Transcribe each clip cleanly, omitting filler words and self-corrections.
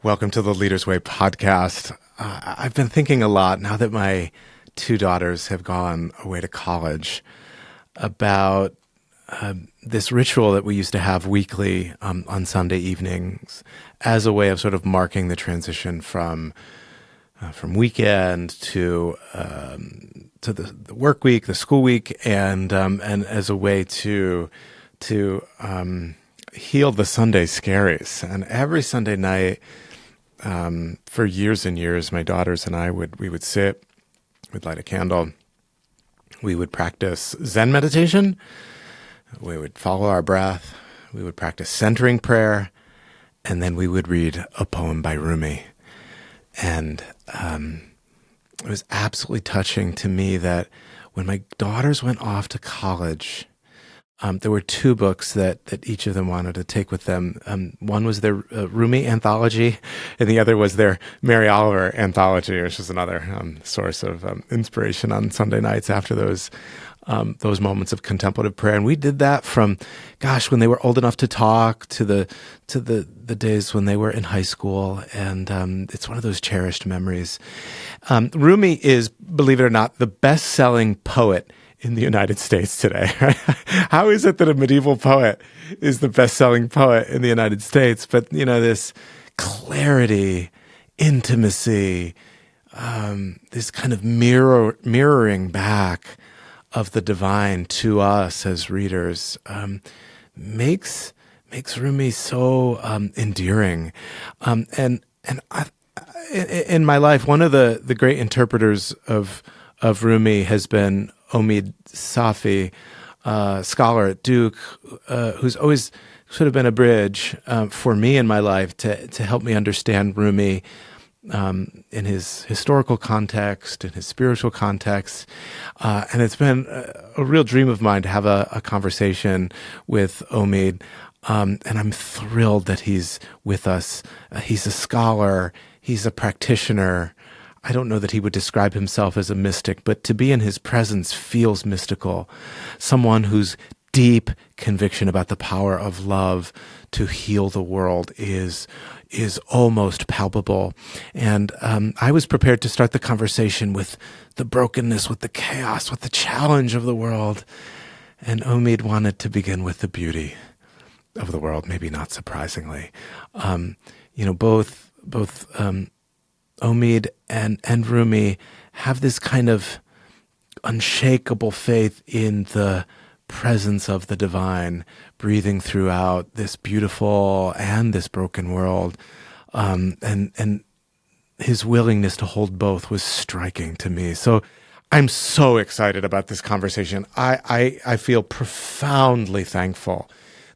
Welcome to the Leader's Way podcast. I've been thinking a lot now that my two daughters have gone away to college about this ritual that we used to have weekly on Sunday evenings as a way of sort of marking the transition from weekend to the work week, the school week, and as a way to heal the Sunday scaries. And every Sunday night, for years and years, my daughters and I would sit, we'd light a candle, we would practice Zen meditation, we would follow our breath, we would practice centering prayer, and then we would read a poem by Rumi. And it was absolutely touching to me that when my daughters went off to college, there were two books that each of them wanted to take with them. One was their Rumi anthology, and the other was their Mary Oliver anthology, which is another source of inspiration on Sunday nights after those moments of contemplative prayer. And we did that from, when they were old enough to talk to the days when they were in high school. And it's one of those cherished memories. Rumi is, believe it or not, the best-selling poet in the United States today. How is it that a medieval poet is the best-selling poet in the United States? But, this clarity, intimacy, this kind of mirroring back of the divine to us as readers makes Rumi so endearing. And in my life, one of the great interpreters of Rumi has been Omid Safi, scholar at Duke, who's always sort of been a bridge for me in my life to help me understand Rumi in his historical context, in his spiritual context. And it's been a real dream of mine to have a conversation with Omid. And I'm thrilled that he's with us. He's a scholar. He's a practitioner. I don't know that he would describe himself as a mystic, but to be in his presence feels mystical. Someone whose deep conviction about the power of love to heal the world is almost palpable. And I was prepared to start the conversation with the brokenness, with the chaos, with the challenge of the world. And Omid wanted to begin with the beauty of the world, maybe not surprisingly. Both Omid and Rumi have this kind of unshakable faith in the presence of the divine breathing throughout this beautiful and this broken world. And his willingness to hold both was striking to me. So I'm so excited about this conversation. I feel profoundly thankful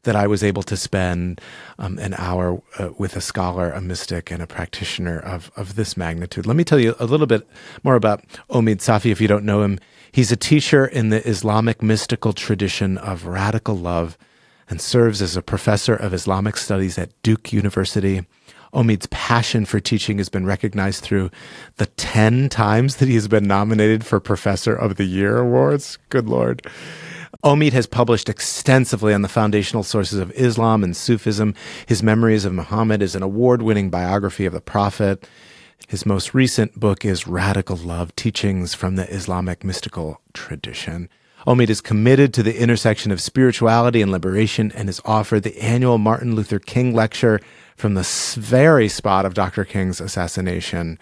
that I was able to spend an hour with a scholar, a mystic, and a practitioner of this magnitude. Let me tell you a little bit more about Omid Safi if you don't know him. He's a teacher in the Islamic mystical tradition of radical love and serves as a professor of Islamic Studies at Duke University. Omid's passion for teaching has been recognized through the 10 times that he has been nominated for Professor of the Year awards. Good Lord. Omid has published extensively on the foundational sources of Islam and Sufism. His Memories of Muhammad is an award-winning biography of the Prophet. His most recent book is Radical Love, Teachings from the Islamic Mystical Tradition. Omid is committed to the intersection of spirituality and liberation and has offered the annual Martin Luther King Lecture from the very spot of Dr. King's assassination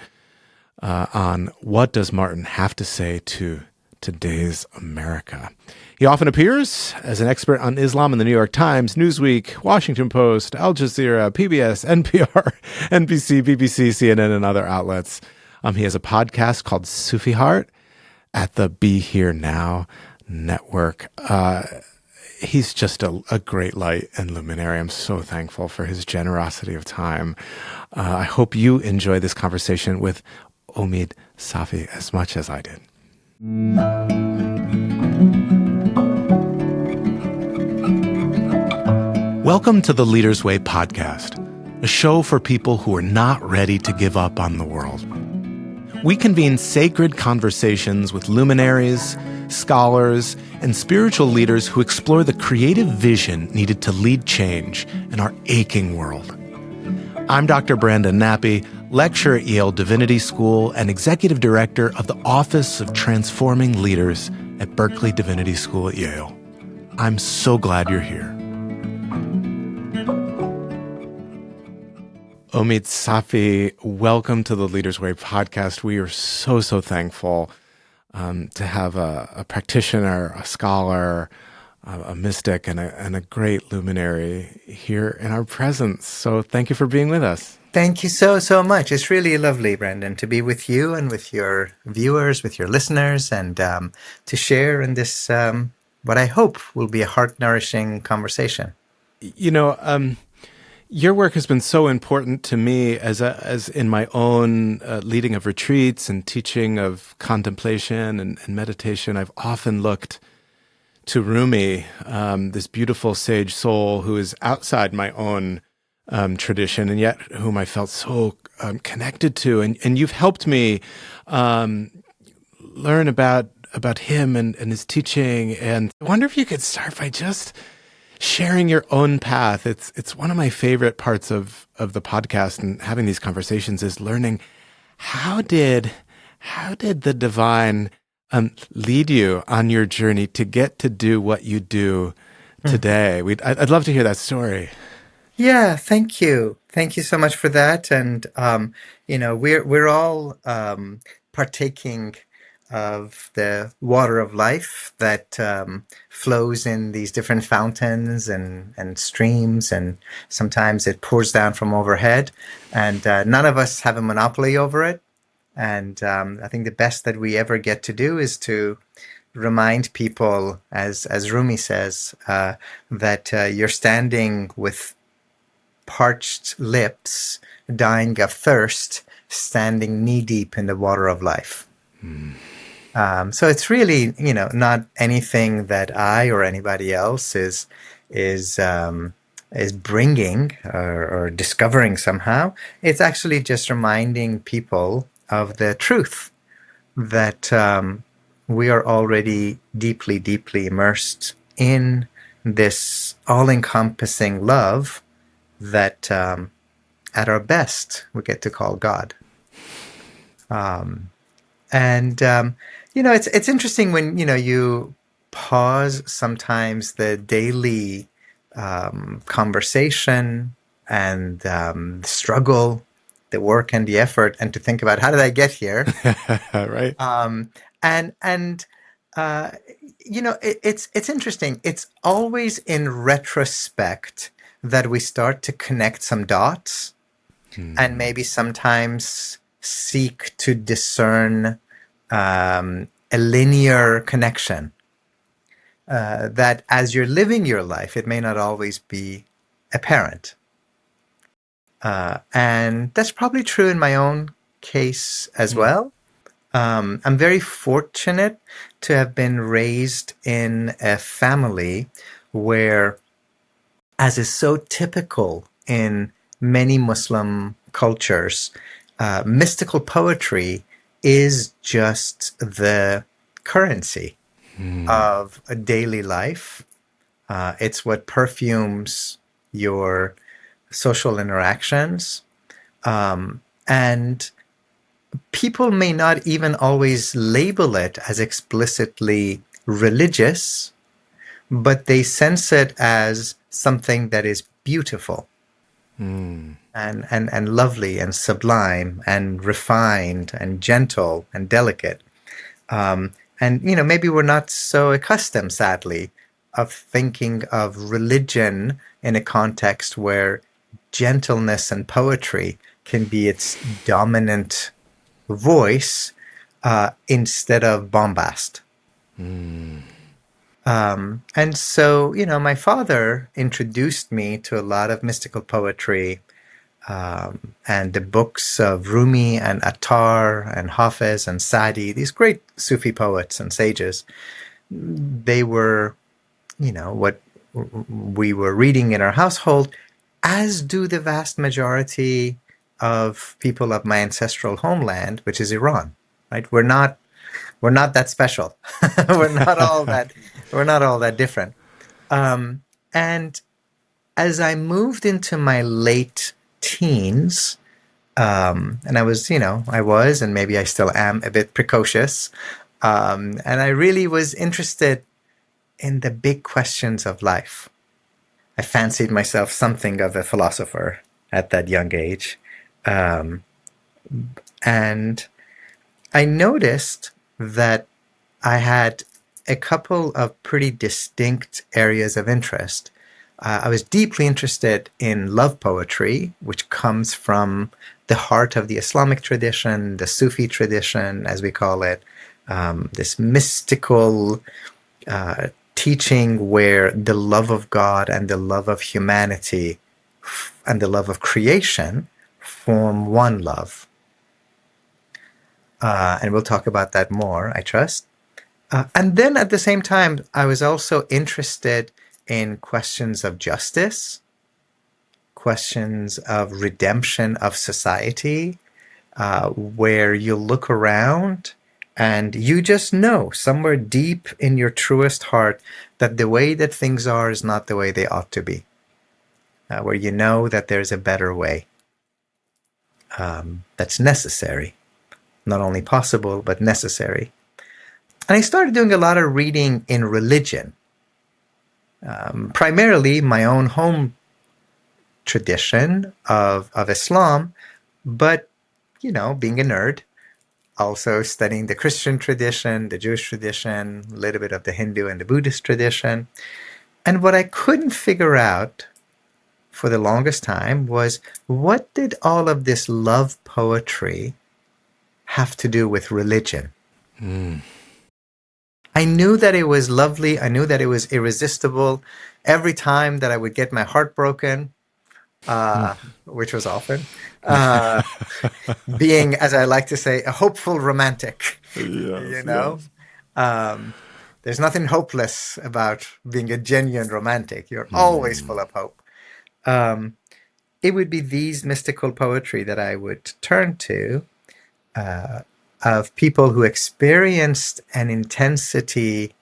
on what does Martin have to say to today's America. He often appears as an expert on Islam in the New York Times, Newsweek, Washington Post, Al Jazeera, PBS, NPR, NBC, BBC, CNN, and other outlets. He has a podcast called Sufi Heart at the Be Here Now network. He's just a great light and luminary. I'm so thankful for his generosity of time. I hope you enjoy this conversation with Omid Safi as much as I did. Welcome to the Leader's Way podcast, a show for people who are not ready to give up on the world. We convene sacred conversations with luminaries, scholars, and spiritual leaders who explore the creative vision needed to lead change in our aching world. I'm Dr. Brandon Nappi, lecturer at Yale Divinity School and executive director of the Office of Transforming Leaders at Berkeley Divinity School at Yale. I'm so glad you're here. Omid Safi, welcome to the Leaders Way podcast. We are so thankful to have a practitioner, a scholar, a mystic, and a great luminary here in our presence. So thank you for being with us. Thank you so much. It's really lovely, Brandon, to be with you and with your viewers, with your listeners, and to share in this, what I hope will be a heart-nourishing conversation. You know, your work has been so important to me as in my own leading of retreats and teaching of contemplation and meditation. I've often looked to Rumi, this beautiful sage soul who is outside my own tradition, and yet whom I felt so connected to. And you've helped me learn about him and his teaching. And I wonder if you could start by just sharing your own path. It's one of my favorite parts of the podcast and having these conversations is learning how did the divine lead you on your journey to get to do what you do today. I'd love to hear that story. Yeah, thank you. Thank you so much for that. And we're all partaking of the water of life that flows in these different fountains and streams, and sometimes it pours down from overhead. And none of us have a monopoly over it. And I think the best that we ever get to do is to remind people, as Rumi says, that you're standing with parched lips, dying of thirst, standing knee-deep in the water of life. So it's really, not anything that I or anybody else is bringing or discovering somehow. It's actually just reminding people of the truth that we are already deeply immersed in this all-encompassing love that at our best we get to call God. It's interesting when you pause sometimes the daily conversation and the struggle, the work and the effort, and to think about how did I get here. Right. It's interesting. It's always in retrospect that we start to connect some dots, and maybe sometimes seek to discern a linear connection. That as you're living your life, it may not always be apparent. And that's probably true in my own case as well. I'm very fortunate to have been raised in a family where, as is so typical in many Muslim cultures, mystical poetry is just the currency of a daily life. It's what perfumes your social interactions. And people may not even always label it as explicitly religious, but they sense it as something that is beautiful and lovely and sublime and refined and gentle and delicate. Maybe we're not so accustomed, sadly, of thinking of religion in a context where gentleness and poetry can be its dominant voice instead of bombast. And so, my father introduced me to a lot of mystical poetry and the books of Rumi and Attar and Hafiz and Sadi, these great Sufi poets and sages. They were, what we were reading in our household, as do the vast majority of people of my ancestral homeland, which is Iran. Right? We're not that special. we're not all that different. And as I moved into my late teens, and I was, and maybe I still am a bit precocious. And I really was interested in the big questions of life. I fancied myself something of a philosopher at that young age. Um, and I noticed that I had a couple of pretty distinct areas of interest. I was deeply interested in love poetry, which comes from the heart of the Islamic tradition, the Sufi tradition, as we call it, this mystical teaching where the love of God and the love of humanity and the love of creation form one love. And we'll talk about that more, I trust. And then at the same time, I was also interested in questions of justice, questions of redemption of society, where you look around and you just know somewhere deep in your truest heart that the way that things are is not the way they ought to be, where you know that there's a better way that's necessary, not only possible, but necessary. And I started doing a lot of reading in religion, primarily my own home tradition of Islam, but, being a nerd, also studying the Christian tradition, the Jewish tradition, a little bit of the Hindu and the Buddhist tradition. And what I couldn't figure out for the longest time was, what did all of this love poetry have to do with religion? I knew that it was lovely. I knew that it was irresistible. Every time that I would get my heart broken, which was often, being, as I like to say, a hopeful romantic, you Yes, know? yes. There's nothing hopeless about being a genuine romantic. You're always full of hope. It would be these mystical poetry that I would turn to, of people who experienced an intensity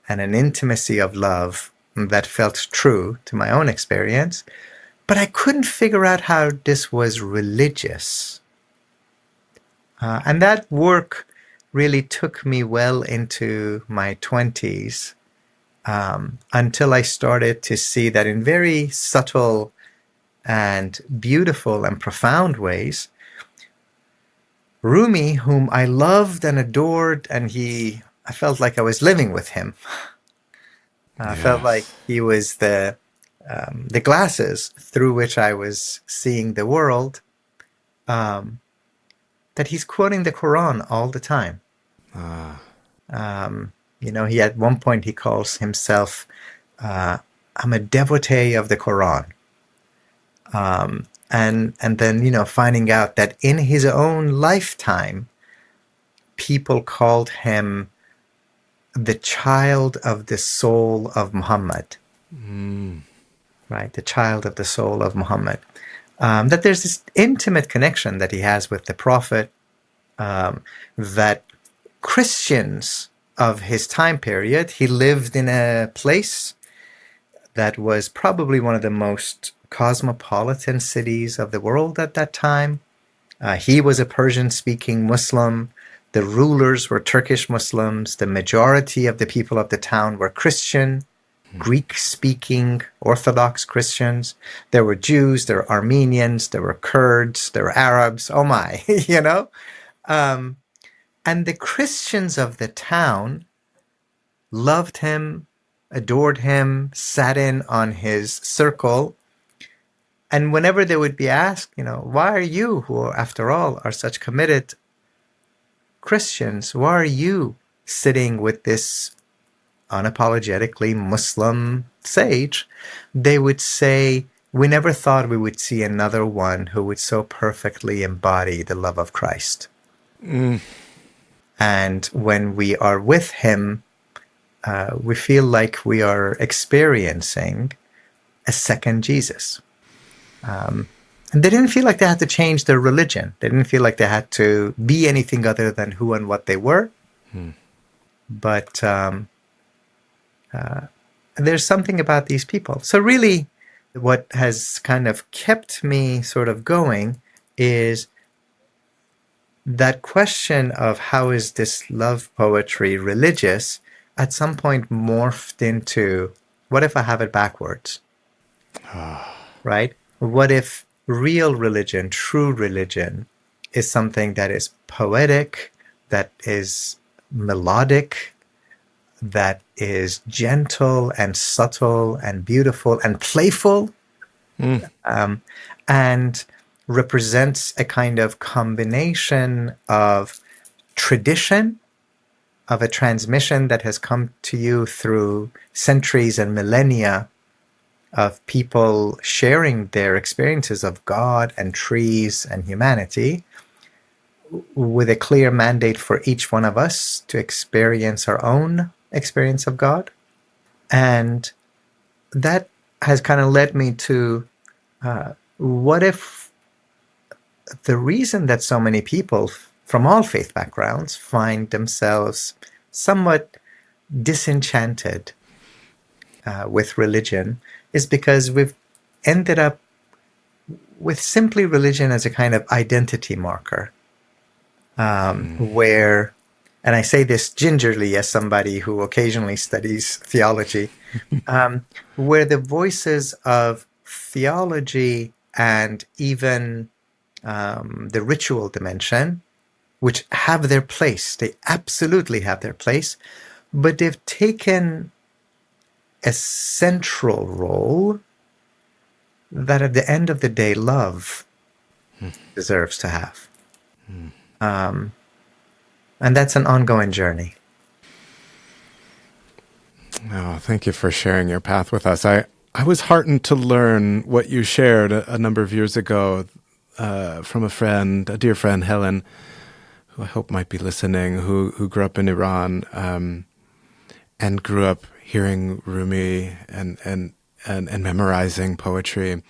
and an intimacy of love that felt true to my own experience, but I couldn't figure out how this was religious. And that work really took me well into my 20s, until I started to see that in very subtle and beautiful and profound ways, Rumi, whom I loved and adored, and I felt like I was living with him. I felt like Yes. he was the glasses through which I was seeing the world. That he's quoting the Quran all the time. He at one point he calls himself, "I'm a devotee of the Quran," and then finding out that in his own lifetime, people called him the child of the soul of Muhammad. Right, the child of the soul of Muhammad. That there's this intimate connection that he has with the Prophet, that Christians of his time period, he lived in a place that was probably one of the most cosmopolitan cities of the world at that time. He was a Persian-speaking Muslim. The rulers were Turkish Muslims. The majority of the people of the town were Christian, Greek-speaking Orthodox Christians. There were Jews, there were Armenians, there were Kurds, there were Arabs. Oh my, And the Christians of the town loved him, adored him, sat in on his circle. And whenever they would be asked, why are you, who after all are such committed Christians, why are you sitting with this unapologetically Muslim sage? They would say, we never thought we would see another one who would so perfectly embody the love of Christ. And when we are with him, we feel like we are experiencing a second Jesus. And they didn't feel like they had to change their religion. They didn't feel like they had to be anything other than who and what they were. But there's something about these people. So really, what has kind of kept me sort of going is that question of how is this love poetry religious at some point morphed into what if I have it backwards, right? What if real religion, true religion, is something that is poetic, that is melodic, that is gentle and subtle and beautiful and playful, and represents a kind of combination of tradition, of a transmission that has come to you through centuries and millennia of people sharing their experiences of God and trees and humanity, with a clear mandate for each one of us to experience our own experience of God. And that has kind of led me to what if the reason that so many people from all faith backgrounds find themselves somewhat disenchanted with religion is because we've ended up with simply religion as a kind of identity marker, where, and I say this gingerly as somebody who occasionally studies theology, where the voices of theology and even the ritual dimension, which have their place, they absolutely have their place, but they've taken a central role that at the end of the day, love deserves to have. And that's an ongoing journey. Oh, thank you for sharing your path with us. I was heartened to learn what you shared a number of years ago from a friend, a dear friend, Helen, who I hope might be listening, who grew up in Iran and grew up hearing Rumi and memorizing poetry.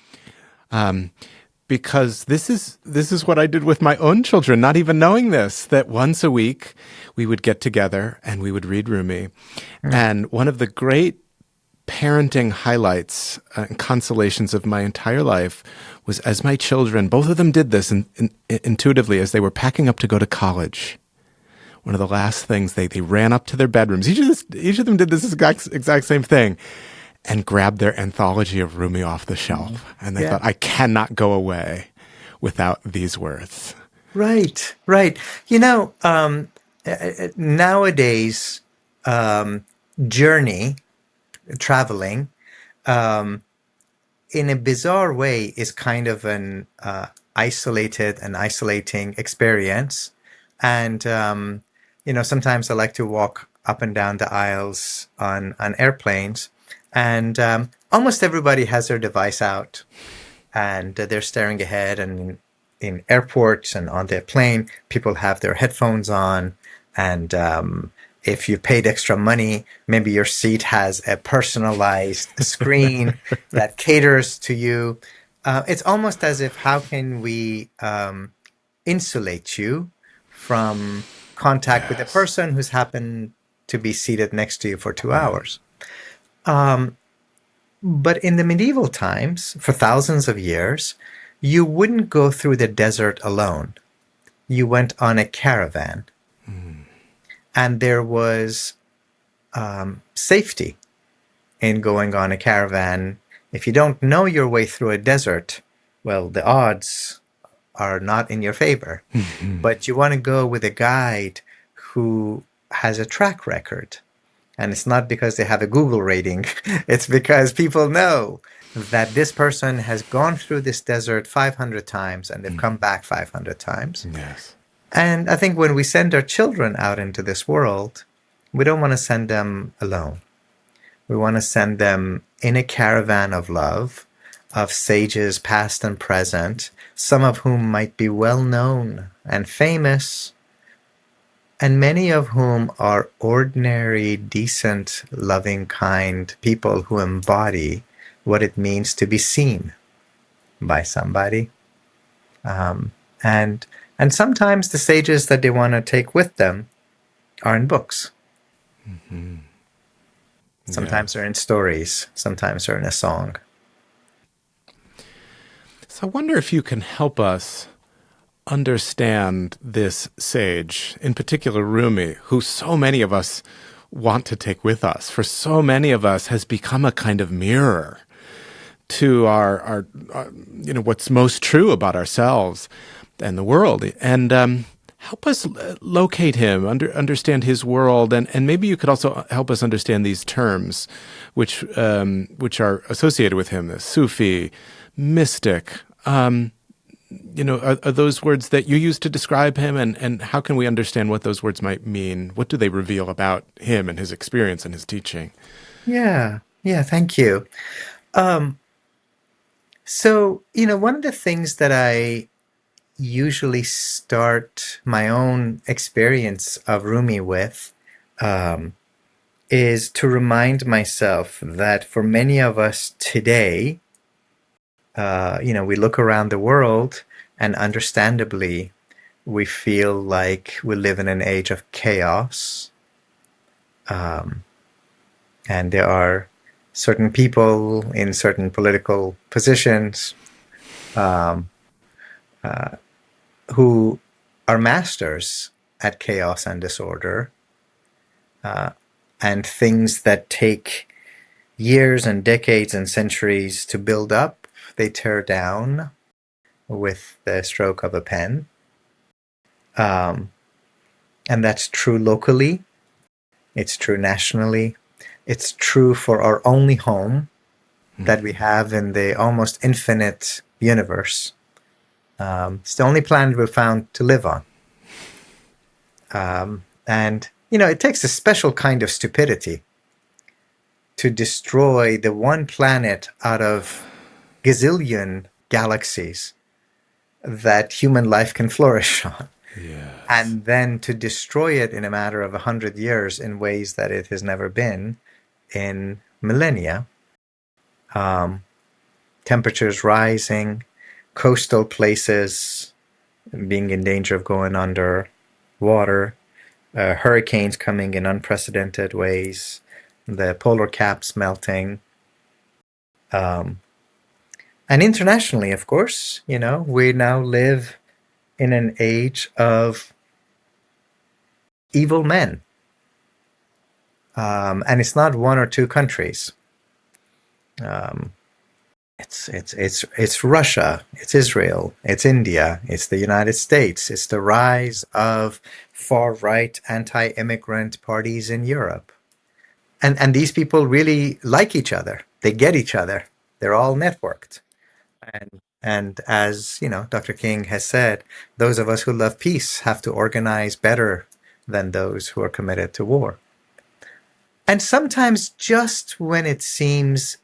Because this is what I did with my own children, not even knowing this, that once a week we would get together and we would read Rumi. And one of the great parenting highlights and consolations of my entire life was as my children, both of them did this intuitively as they were packing up to go to college. One of the last things, they ran up to their bedrooms. Each of them did this exact same thing, and grabbed their anthology of Rumi off the shelf. And they thought, I cannot go away without these words. Right, right. You know, nowadays, traveling, in a bizarre way, is kind of an isolating experience. And, sometimes I like to walk up and down the aisles on airplanes. And almost everybody has their device out, and they're staring ahead. And in airports and on their plane, people have their headphones on. And if you paid extra money, maybe your seat has a personalized screen that caters to you. It's almost as if, how can we insulate you from contact with a person who's happened to be seated next to you for 2 hours? But in the medieval times, for thousands of years, you wouldn't go through the desert alone. You went on a caravan. And there was safety in going on a caravan. If you don't know your way through a desert, well, the odds are not in your favor. But you want to go with a guide who has a track record. And it's not because they have a Google rating. It's because people know that this person has gone through this desert 500 times and they've come back 500 times. Yes. And I think when we send our children out into this world, we don't want to send them alone. We want to send them in a caravan of love, of sages past and present, some of whom might be well known and famous, and many of whom are ordinary, decent, loving, kind people who embody what it means to be seen by somebody. And sometimes the sages that they want to take with them are in books. Sometimes they're in stories. Sometimes they're in a song. So I wonder if you can help us understand this sage, in particular Rumi, who so many of us want to take with us, for so many of us has become a kind of mirror to our what's most true about ourselves and the world. And help us locate him, understand his world, and maybe you could also help us understand these terms, which are associated with him: the Sufi, mystic. Are those words that you use to describe him, and how can we understand what those words might mean? What do they reveal about him and his experience and his teaching? Yeah, yeah, thank you. So, one of the things that I usually start my own experience of Rumi with is to remind myself that for many of us today, we look around the world and understandably we feel like we live in an age of chaos. And there are certain people in certain political positions who are masters at chaos and disorder, and things that take years and decades and centuries to build up, they tear down with the stroke of a pen. And that's true locally, it's true nationally, it's true for our only home that we have in the almost infinite universe. It's the only planet we've found to live on. And, it takes a special kind of stupidity to destroy the one planet out of gazillion galaxies that human life can flourish on. Yes. And then to destroy it in a matter of 100 years in ways that it has never been in millennia. Temperatures rising, coastal places being in danger of going under water, hurricanes coming in unprecedented ways, the polar caps melting. And internationally, of course, we now live in an age of evil men. And it's not one or two countries. It's Russia, it's Israel, it's India, it's the United States, it's the rise of far-right anti-immigrant parties in Europe. And these people really like each other. They get each other. They're all networked. And as Dr. King has said, those of us who love peace have to organize better than those who are committed to war. And sometimes just when it seems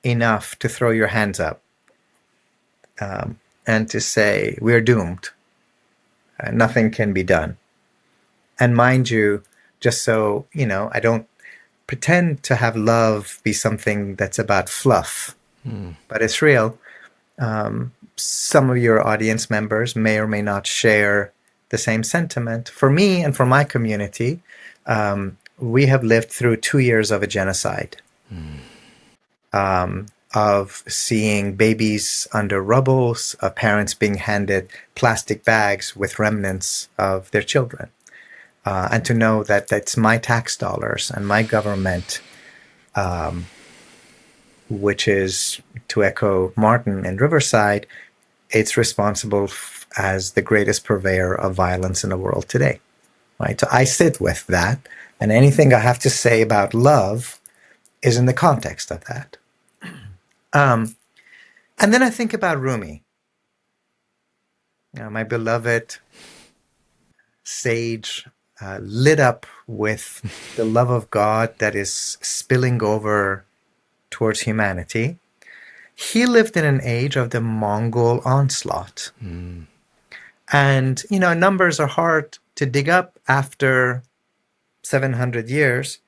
enough to throw your hands up and to say, we're doomed. Nothing can be done. And mind you, just so, I don't pretend to have love be something that's about fluff, but it's real. Some of your audience members may or may not share the same sentiment. For me and for my community, we have lived through 2 years of a genocide. Of seeing babies under rubble, of parents being handed plastic bags with remnants of their children. And to know that that's my tax dollars and my government, which is, to echo Martin in Riverside, it's responsible as the greatest purveyor of violence in the world today. Right? So I sit with that, and anything I have to say about love is in the context of that. And then I think about Rumi, my beloved sage, lit up with the love of God that is spilling over towards humanity. He lived in an age of the Mongol onslaught. And, numbers are hard to dig up after 700 years,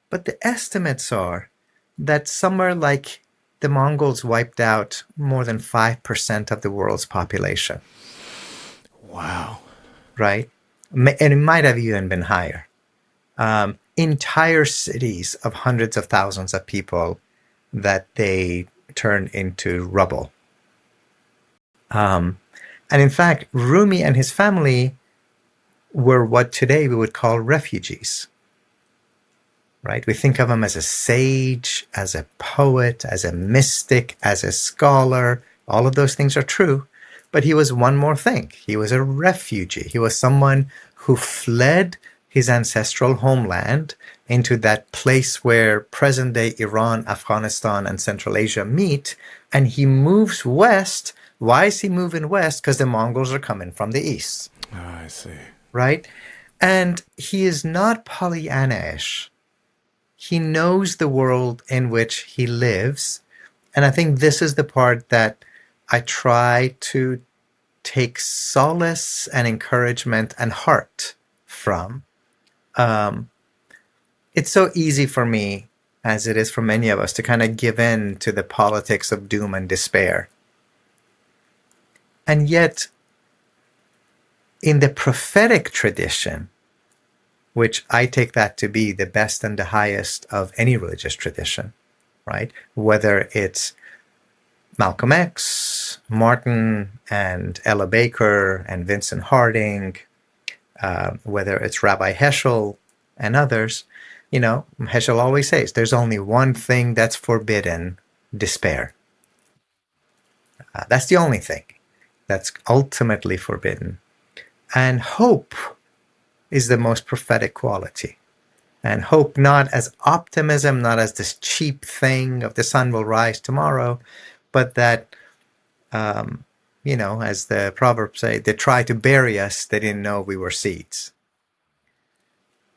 but the estimates are that somewhere like the Mongols wiped out more than 5% of the world's population. Wow. Right? And it might have even been higher. Entire cities of hundreds of thousands of people that they turned into rubble. And in fact, Rumi and his family were what today we would call refugees, right? We think of him as a sage, as a poet, as a mystic, as a scholar. All of those things are true. But he was one more thing. He was a refugee. He was someone who fled his ancestral homeland into that place where present day Iran, Afghanistan, and Central Asia meet. And he moves west. Why is he moving west? Because the Mongols are coming from the east, Ah, I see. right? And he is not Pollyanna-ish. He knows the world in which he lives. And I think this is the part that I try to take solace and encouragement and heart from. Um, it's so easy for me, as it is for many of us, to kind of give in to the politics of doom and despair. And yet, in the prophetic tradition, which I take that to be the best and the highest of any religious tradition, right? Whether it's Malcolm X, Martin and Ella Baker and Vincent Harding, whether it's Rabbi Heschel and others, Heschel always says there's only one thing that's forbidden: despair. That's the only thing that's ultimately forbidden. And hope is the most prophetic quality. And hope not as optimism, not as this cheap thing of the sun will rise tomorrow, but that, as the Proverbs say, they tried to bury us, they didn't know we were seeds.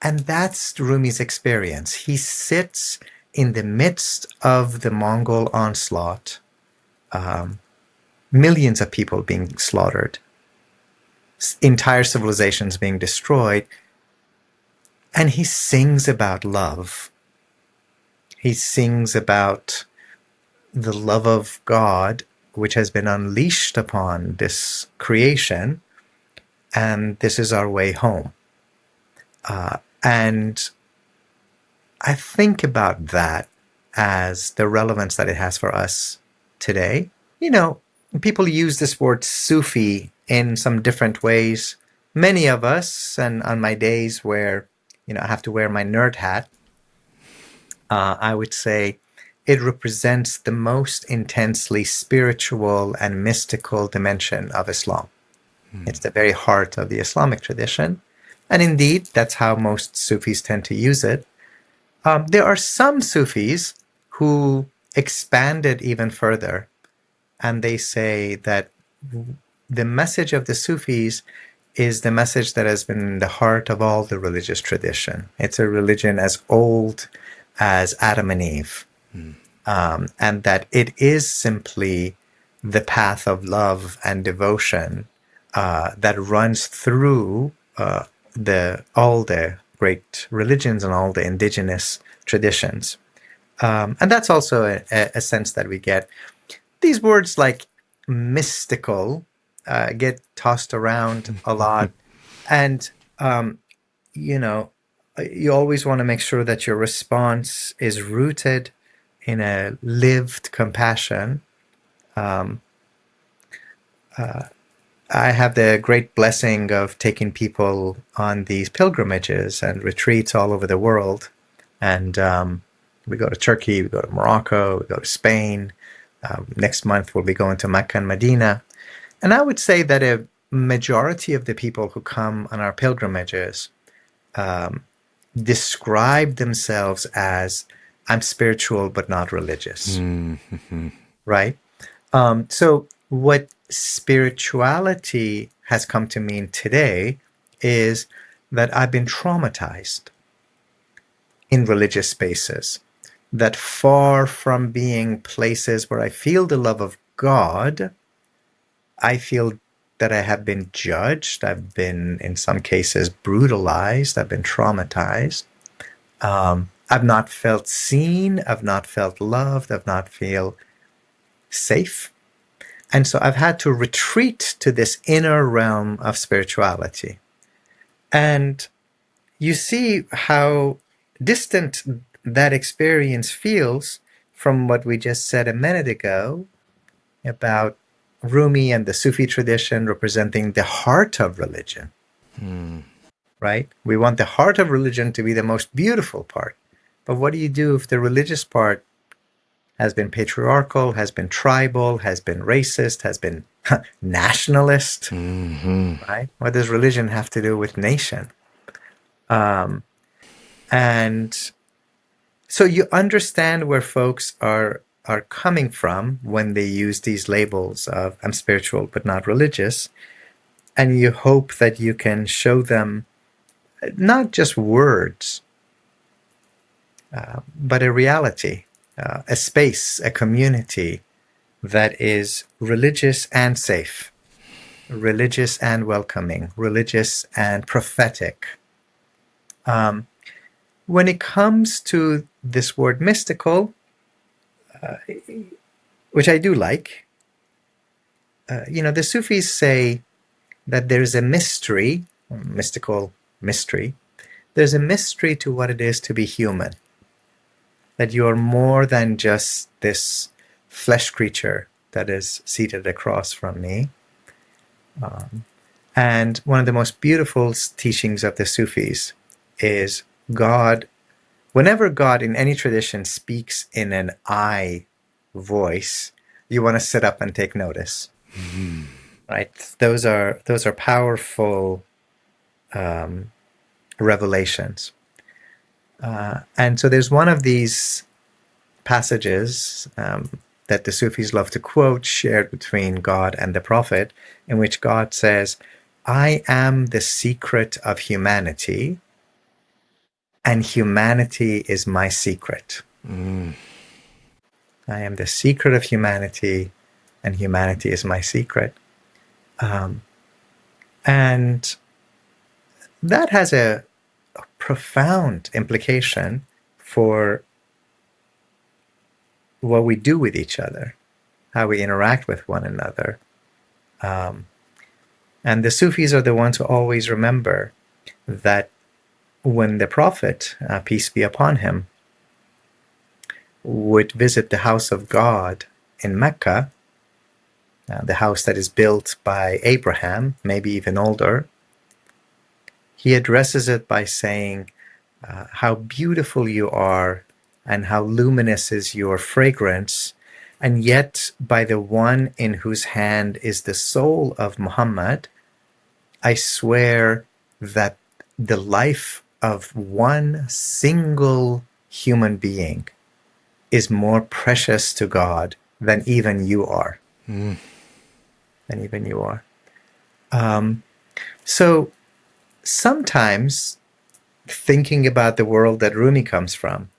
And that's Rumi's experience. He sits in the midst of the Mongol onslaught, millions of people being slaughtered, entire civilizations being destroyed, and he sings about love. He sings about the love of God, which has been unleashed upon this creation, and this is our way home. And I think about that as the relevance that it has for us today. People use this word Sufi in some different ways. Many of us, and on my days where, I have to wear my nerd hat, I would say it represents the most intensely spiritual and mystical dimension of Islam. It's the very heart of the Islamic tradition. And indeed, that's how most Sufis tend to use it. There are some Sufis who expand it even further, and they say that the message of the Sufis is the message that has been in the heart of all the religious tradition. It's a religion as old as Adam and Eve, and that it is simply the path of love and devotion that runs through all the great religions and all the indigenous traditions. And that's also a sense that we get. These words like mystical get tossed around a lot. And, you always want to make sure that your response is rooted in a lived compassion. I have the great blessing of taking people on these pilgrimages and retreats all over the world. And we go to Turkey, we go to Morocco, we go to Spain. Next month, we'll be going to Mecca and Medina. And I would say that a majority of the people who come on our pilgrimages describe themselves as, I'm spiritual but not religious, right? So what spirituality has come to mean today is that I've been traumatized in religious spaces, that far from being places where I feel the love of God, I feel that I have been judged. I've been, in some cases, brutalized. I've been traumatized. I've not felt seen. I've not felt loved. I've not felt safe. And so I've had to retreat to this inner realm of spirituality. And you see how distant that experience feels from what we just said a minute ago about Rumi and the Sufi tradition representing the heart of religion, right? We want the heart of religion to be the most beautiful part. But what do you do if the religious part has been patriarchal, has been tribal, has been racist, has been nationalist, right? What does religion have to do with nation? And so you understand where folks are coming from when they use these labels of I'm spiritual but not religious, and you hope that you can show them not just words, but a reality, a space, a community that is religious and safe, religious and welcoming, religious and prophetic. When it comes to this word mystical, which I do like, the Sufis say that there's a mystery, mystical mystery. There's a mystery to what it is to be human. That you are more than just this flesh creature that is seated across from me. And one of the most beautiful teachings of the Sufis is God, whenever God in any tradition speaks in an I voice, you want to sit up and take notice. Right? Those are powerful revelations. And so there's one of these passages that the Sufis love to quote, shared between God and the Prophet, in which God says, I am the secret of humanity, and humanity is my secret. I am the secret of humanity, and humanity is my secret. And that has a profound implication for what we do with each other, how we interact with one another. And the Sufis are the ones who always remember that when the Prophet, peace be upon him, would visit the house of God in Mecca, the house that is built by Abraham, maybe even older, he addresses it by saying, how beautiful you are and how luminous is your fragrance, and yet by the one in whose hand is the soul of Muhammad, I swear that the life of one single human being is more precious to God than even you are. Than even you are. So sometimes thinking about the world that Rumi comes from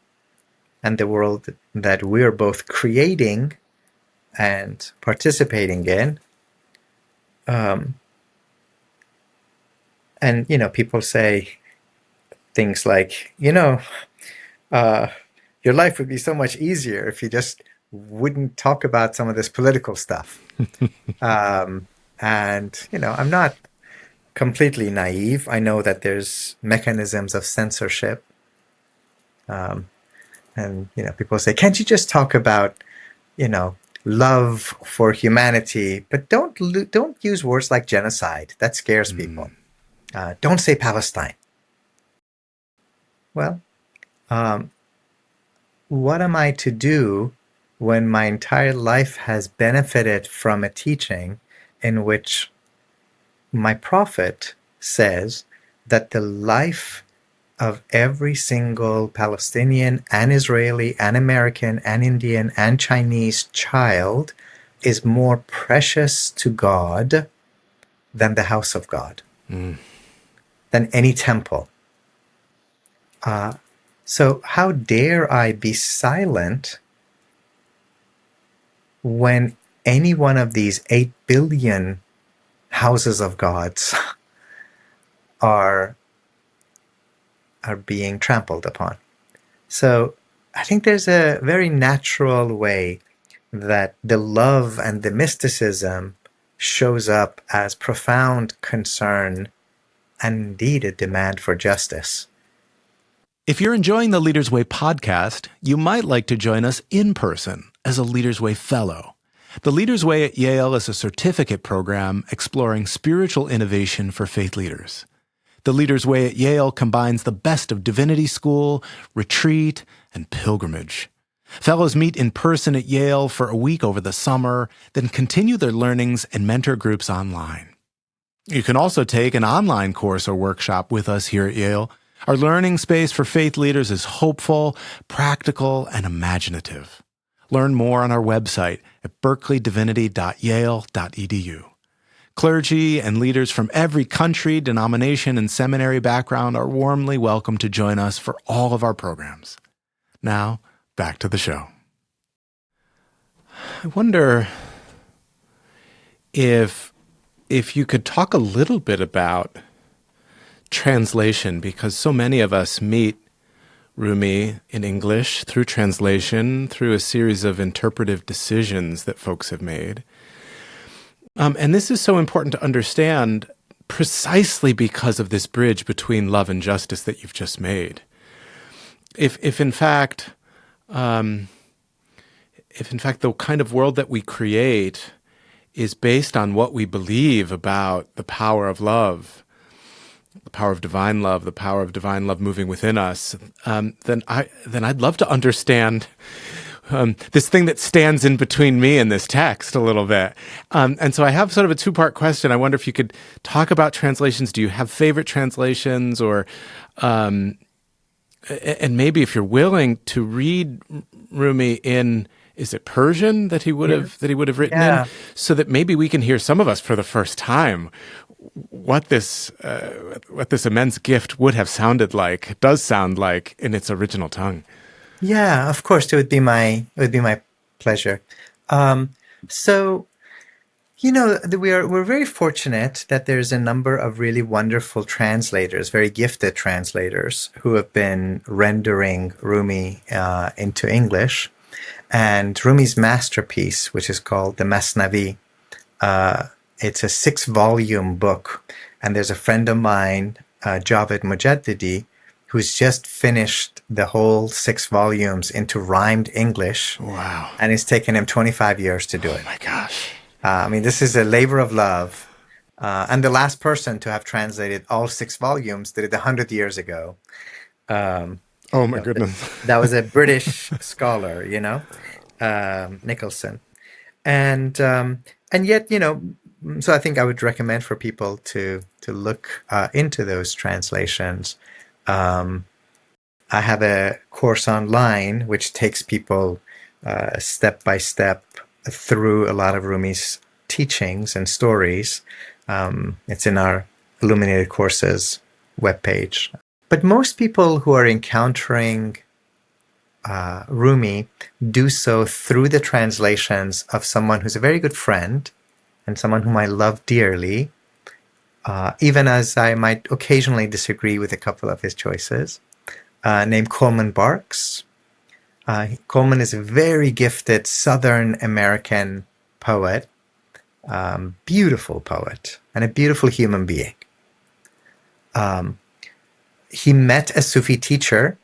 and the world that we're both creating and participating in, and people say things like, your life would be so much easier if you just wouldn't talk about some of this political stuff. And I'm not completely naive. I know that there's mechanisms of censorship, and people say, can't you just talk about love for humanity, but don't use words like genocide. That scares people. Don't say Palestine. Well, what am I to do when my entire life has benefited from a teaching in which my prophet says that the life of every single Palestinian and Israeli and American and Indian and Chinese child is more precious to God than the house of God, than any temple. So how dare I be silent when any one of these 8 billion houses of gods are being trampled upon? So I think there's a very natural way that the love and the mysticism shows up as profound concern and indeed a demand for justice. If you're enjoying the Leaders Way podcast, you might like to join us in person as a Leaders Way Fellow. The Leader's Way at Yale is a certificate program exploring spiritual innovation for faith leaders. The Leader's Way at Yale combines the best of divinity school, retreat, and pilgrimage. Fellows meet in person at Yale for a week over the summer, then continue their learnings and mentor groups online. You can also take an online course or workshop with us here at Yale. Our learning space for faith leaders is hopeful, practical, and imaginative. Learn more on our website at berkeleydivinity.yale.edu. Clergy and leaders from every country, denomination, and seminary background are warmly welcome to join us for all of our programs. Now, back to the show. I wonder if you could talk a little bit about translation, because so many of us meet Rumi in English through translation, through a series of interpretive decisions that folks have made. And this is so important to understand precisely because of this bridge between love and justice that you've just made. If in fact the kind of world that we create is based on what we believe about the power of love, the power of divine love, the power of divine love moving within us, then I'd love to understand this thing that stands in between me and this text a little bit. And so I have sort of a two-part question. I wonder if you could talk about translations. Do you have favorite translations, or and maybe if you're willing to read Rumi in, is it Persian that he would have written in, so that maybe we can hear, some of us for the first time, what this immense gift would have sounded like, does sound like, in its original tongue. Yeah, of course, it would be my pleasure. So, we're very fortunate that there's a number of really wonderful translators, very gifted translators, who have been rendering Rumi into English. And Rumi's masterpiece, which is called the Masnavi, it's a 6-volume book. And there's a friend of mine, Javed Mujaddidi, who's just finished the whole 6 volumes into rhymed English. Wow. And it's taken him 25 years to do it. Oh my gosh. This is a labor of love. And the last person to have translated all 6 volumes did it 100 years ago. Oh my goodness. That was a British scholar, Nicholson. And yet, so I think I would recommend for people to look into those translations. I have a course online which takes people step by step through a lot of Rumi's teachings and stories. It's in our Illuminated Courses webpage. But most people who are encountering Rumi do so through the translations of someone who's a very good friend and someone whom I love dearly, even as I might occasionally disagree with a couple of his choices, named Coleman Barks. Coleman is a very gifted Southern American poet, beautiful poet, and a beautiful human being. He met a Sufi teacher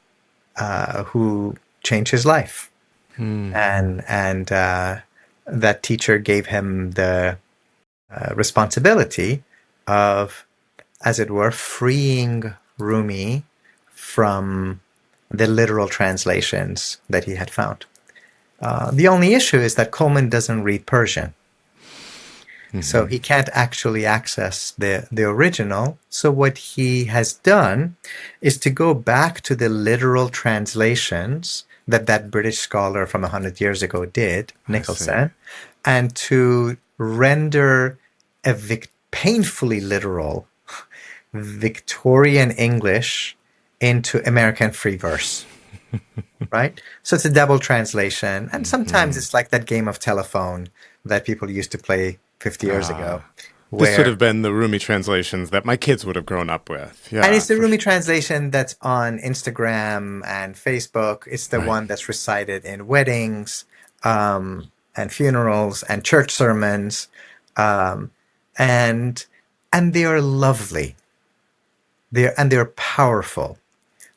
who changed his life. And that teacher gave him the responsibility of, as it were, freeing Rumi from the literal translations that he had found. The only issue is that Coleman doesn't read Persian. So he can't actually access the original. So what he has done is to go back to the literal translations that British scholar from 100 years ago did, Nicholson, and to render a painfully literal Victorian English into American free verse. Right? So it's a double translation. And sometimes it's like that game of telephone that people used to play 50 years ago. This would have been the Rumi translations that my kids would have grown up with. Yeah, and it's the Rumi translation that's on Instagram and Facebook. It's the one that's recited in weddings and funerals and church sermons. And they are lovely. They're powerful.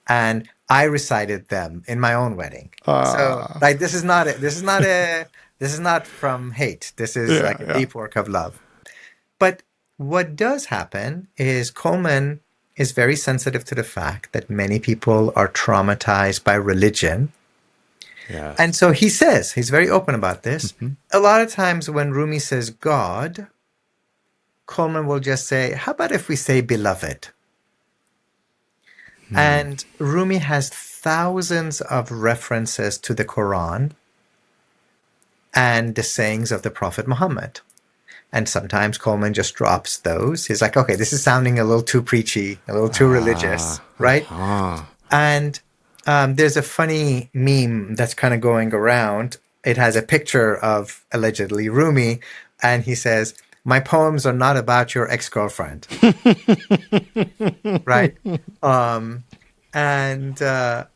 And I recited them in my own wedding. So, like, this is not a This is not from hate. This is Yeah, like a yeah. deep work of love. But what does happen is Coleman is very sensitive to the fact that many people are traumatized by religion. And Yes. so he says, he's very open about this. A lot of times when Rumi says God, Coleman will just say, how about if we say beloved? And Rumi has thousands of references to the Quran and the sayings of the Prophet Muhammad. And sometimes Coleman just drops those. He's like, okay, this is sounding a little too preachy, a little too religious, right? Uh-huh. And there's a funny meme that's kind of going around. It has a picture of allegedly Rumi, and he says, my poems are not about your ex-girlfriend, right? Um, and and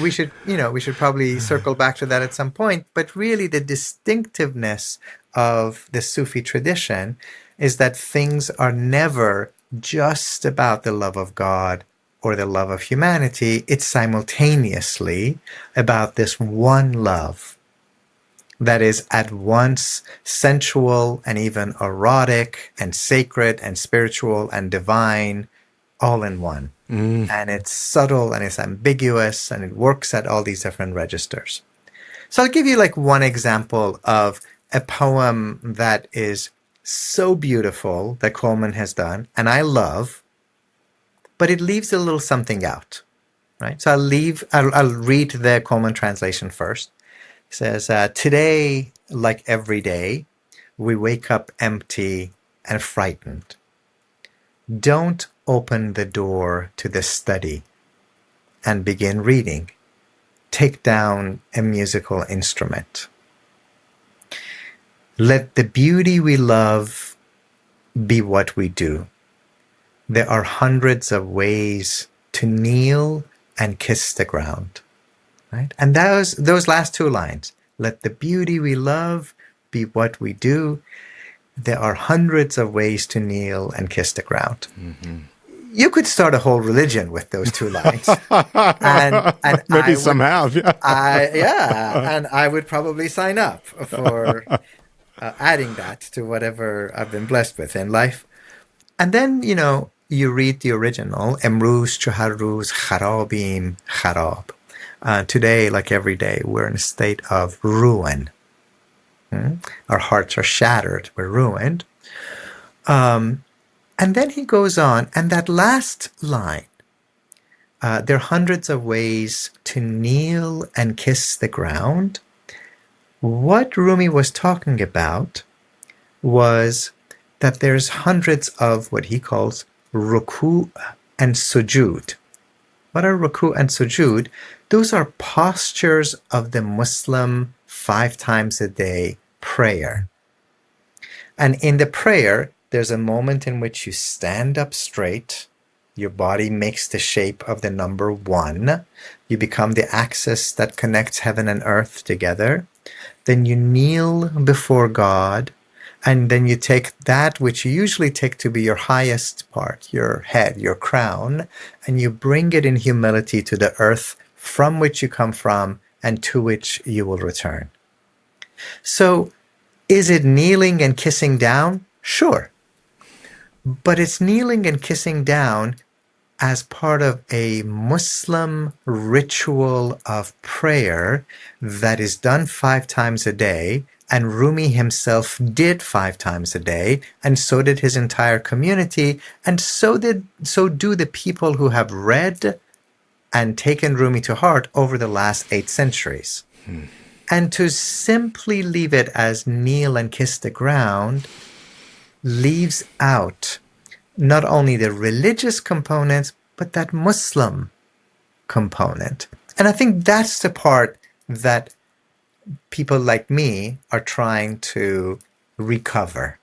we should, we should probably circle back to that at some point. But really, the distinctiveness of the Sufi tradition is that things are never just about the love of God or the love of humanity. It's simultaneously about this one love that is at once sensual and even erotic and sacred and spiritual and divine all in one. And it's subtle and it's ambiguous and it works at all these different registers. So I'll give you like one example of a poem that is so beautiful that Coleman has done and I love, but it leaves a little something out, right? So I'll read the Coleman translation first. It says, today, like every day, we wake up empty and frightened. Don't open the door to the study and begin reading. Take down a musical instrument. Let the beauty we love be what we do. There are hundreds of ways to kneel and kiss the ground. Right? And those last two lines, let the beauty we love be what we do. There are hundreds of ways to kneel and kiss the ground. You could start a whole religion with those two lines. And Maybe some have, yeah. and I would probably sign up for adding that to whatever I've been blessed with in life. And then, you read the original, Emruz Chaharruz Kharabim Kharab. Today, like every day, we're in a state of ruin. Our hearts are shattered. We're ruined. And then he goes on, and that last line, there are hundreds of ways to kneel and kiss the ground. What Rumi was talking about was that there's hundreds of what he calls ruku and sujud. What are ruku and sujud? Those are postures of the Muslim 5 times a day prayer. And in the prayer, there's a moment in which you stand up straight. Your body makes the shape of the number 1. You become the axis that connects heaven and earth together. Then you kneel before God. And then you take that which you usually take to be your highest part, your head, your crown, and you bring it in humility to the earth from which you come from and to which you will return. So, is it kneeling and kissing down? Sure. But it's kneeling and kissing down as part of a Muslim ritual of prayer that is done 5 times a day. And Rumi himself did 5 times a day, and so did his entire community, and so do the people who have read and taken Rumi to heart over the last 8 centuries. And to simply leave it as kneel and kiss the ground leaves out not only the religious component, but that Muslim component. And I think that's the part that people like me are trying to recover,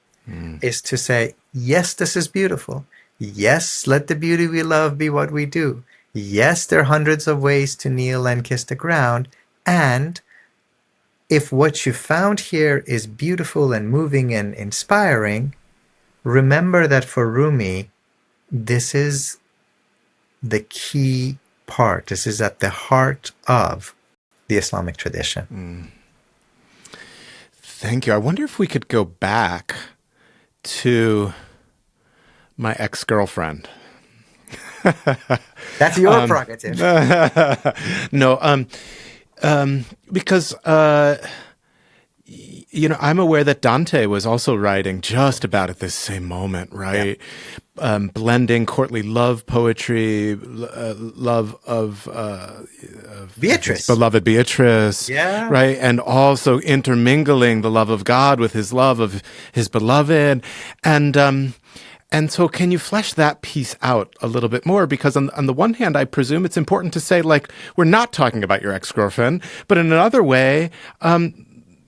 is to say, yes, this is beautiful. Yes, let the beauty we love be what we do. Yes, there are hundreds of ways to kneel and kiss the ground. And if what you found here is beautiful and moving and inspiring, remember that for Rumi, this is the key part. This is at the heart of the Islamic tradition. Thank you. I wonder if we could go back to my ex-girlfriend. That's your prerogative. No, because I'm aware that Dante was also writing just about at this same moment, right? Yeah. Blending courtly love poetry, love of Beatrice, beloved Beatrice, yeah, right, and also intermingling the love of God with his love of his beloved, and so can you flesh that piece out a little bit more? Because on the one hand, I presume it's important to say, like, we're not talking about your ex-girlfriend, but in another way,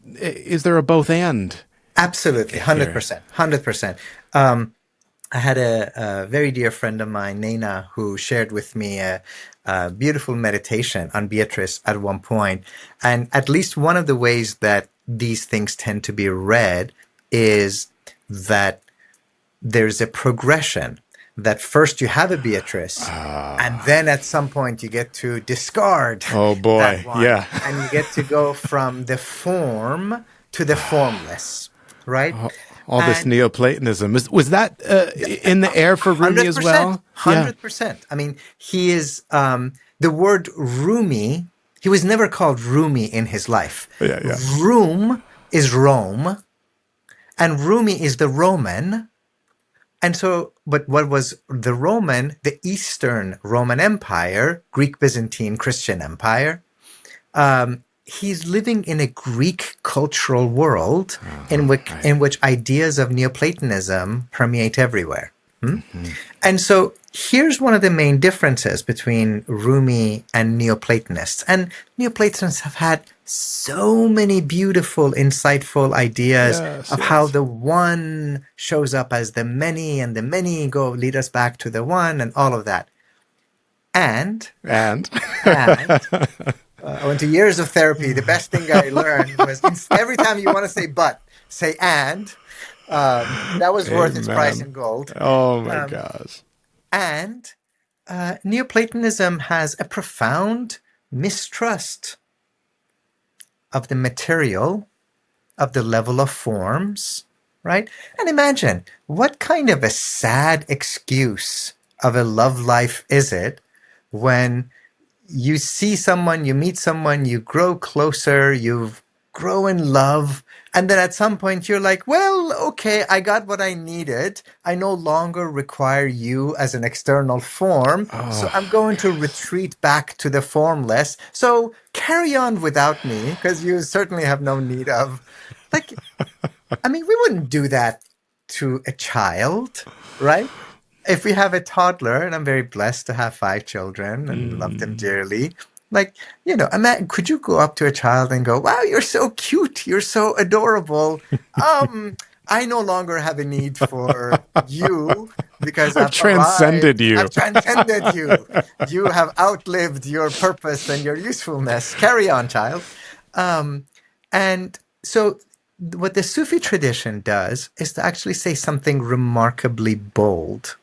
is there a both and? Absolutely, 100%, 100%. I had a very dear friend of mine, Naina, who shared with me a beautiful meditation on Beatrice at one point. And at least one of the ways that these things tend to be read is that there's a progression, that first you have a Beatrice, and then at some point you get to discard Oh boy, that one, yeah. and you get to go from the form to the formless, right? All this Neoplatonism. Was that in the air for Rumi as well? 100%. I mean, he is, the word Rumi, he was never called Rumi in his life. Yeah. Rum is Rome, and Rumi is the Roman. And so, but what was the Roman, the Eastern Roman Empire, Greek Byzantine Christian Empire, he's living in a Greek cultural world in which ideas of Neoplatonism permeate everywhere. And so here's one of the main differences between Rumi and Neoplatonists. And Neoplatonists have had so many beautiful, insightful ideas of how the one shows up as the many, and the many go lead us back to the one, and all of that. And I went to years of therapy. The best thing I learned was every time you want to say but, say and. That was worth its price in gold. Oh my gosh. And Neoplatonism has a profound mistrust of the material, of the level of forms, right? And imagine, what kind of a sad excuse of a love life is it when you see someone, you meet someone, you grow closer, you grow in love, and then at some point you're like, well, okay, I got what I needed. I no longer require you as an external form, so I'm going to retreat back to the formless. So carry on without me, because you certainly have no need of, like, I mean, we wouldn't do that to a child, right? If we have a toddler, and I'm very blessed to have 5 children and love them dearly, like, could you go up to a child and go, wow, you're so cute, you're so adorable. I no longer have a need for you because I've transcended you. I've transcended you. You have outlived your purpose and your usefulness. Carry on, child. And so what the Sufi tradition does is to actually say something remarkably bold.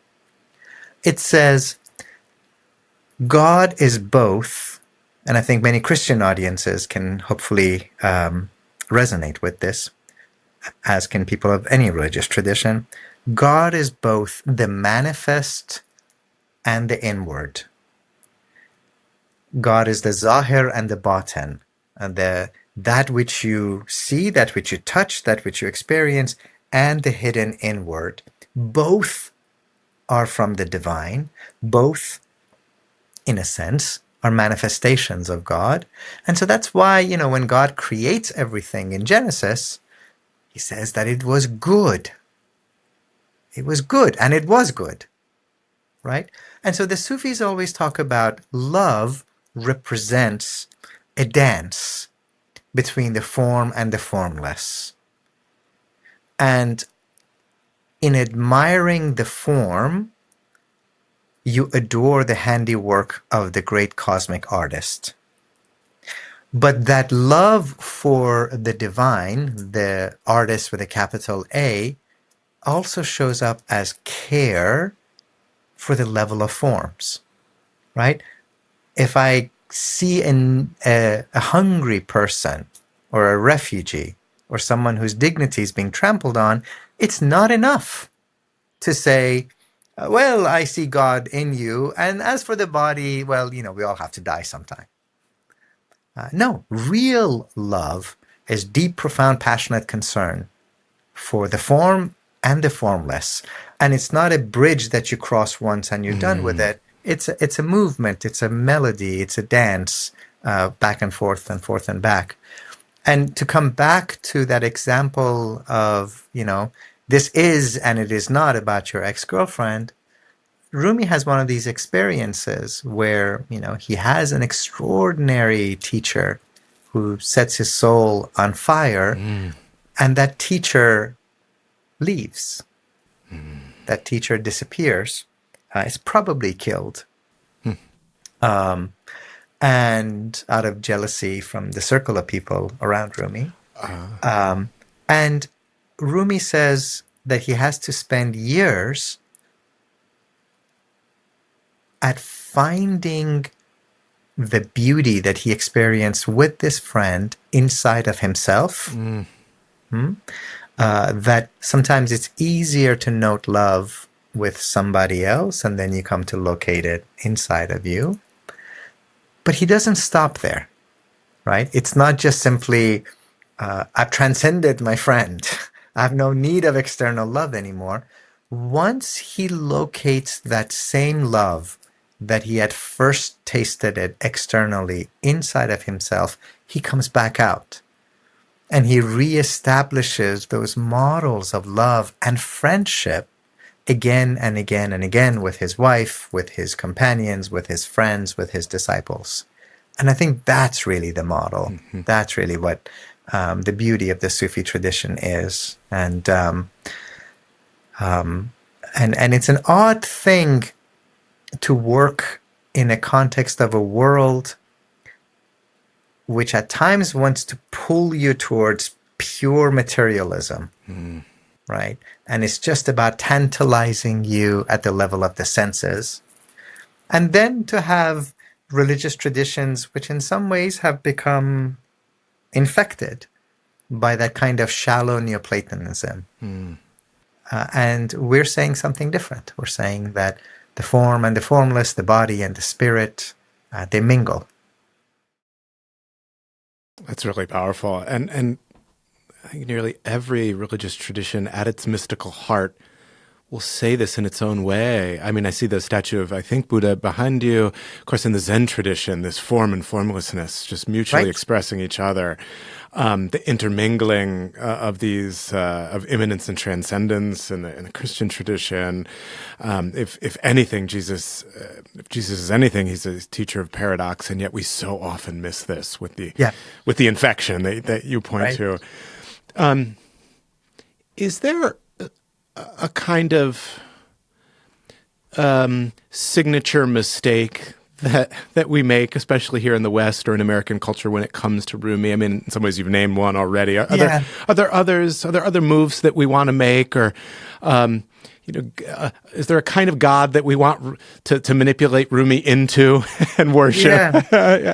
It says, God is both, and I think many Christian audiences can hopefully resonate with this, as can people of any religious tradition. God is both the manifest and the inward. God is the zahir and the batin, and that which you see, that which you touch, that which you experience, and the hidden inward. Both are from the divine. Both, in a sense, are manifestations of God. And so that's why, when God creates everything in Genesis, he says that it was good. It was good, and it was good, right? And so the Sufis always talk about love represents a dance between the form and the formless. And in admiring the form, you adore the handiwork of the great cosmic artist. But that love for the divine, the artist with a capital A, also shows up as care for the level of forms, right? If I see a hungry person or a refugee, or someone whose dignity is being trampled on, it's not enough to say, well, I see God in you. And as for the body, well, we all have to die sometime. No, real love is deep, profound, passionate concern for the form and the formless. And it's not a bridge that you cross once and you're done with it. It's a movement, it's a melody, it's a dance, back and forth and back. And to come back to that example of, this is and it is not about your ex-girlfriend, Rumi has one of these experiences where, he has an extraordinary teacher who sets his soul on fire, and that teacher leaves. That teacher disappears, is probably killed. And out of jealousy from the circle of people around Rumi. And Rumi says that he has to spend years at finding the beauty that he experienced with this friend inside of himself. That sometimes it's easier to note love with somebody else, and then you come to locate it inside of you. But he doesn't stop there, right? It's not just simply, I've transcended my friend. I have no need of external love anymore. Once he locates that same love that he had first tasted it externally inside of himself, he comes back out. And he reestablishes those models of love and friendship again and again and again with his wife, with his companions, with his friends, with his disciples. And I think that's really the model. That's really what the beauty of the Sufi tradition is. And it's an odd thing to work in a context of a world which at times wants to pull you towards pure materialism, right? And it's just about tantalizing you at the level of the senses. And then to have religious traditions which in some ways have become infected by that kind of shallow Neoplatonism. And we're saying something different. We're saying that the form and the formless, the body and the spirit, they mingle. That's really powerful. And I think nearly every religious tradition at its mystical heart will say this in its own way. I mean, I see the statue of, I think, Buddha behind you. Of course, in the Zen tradition, this form and formlessness just mutually expressing each other. The intermingling of these, of immanence and transcendence in the Christian tradition. If anything, if Jesus is anything, he's a teacher of paradox, and yet we so often miss this with the infection that you point to. Is there a kind of signature mistake that we make, especially here in the West or in American culture, when it comes to Rumi? I mean, in some ways, you've named one already. Are there others? Are there other moves that we want to make, or is there a kind of God that we want to manipulate Rumi into and worship?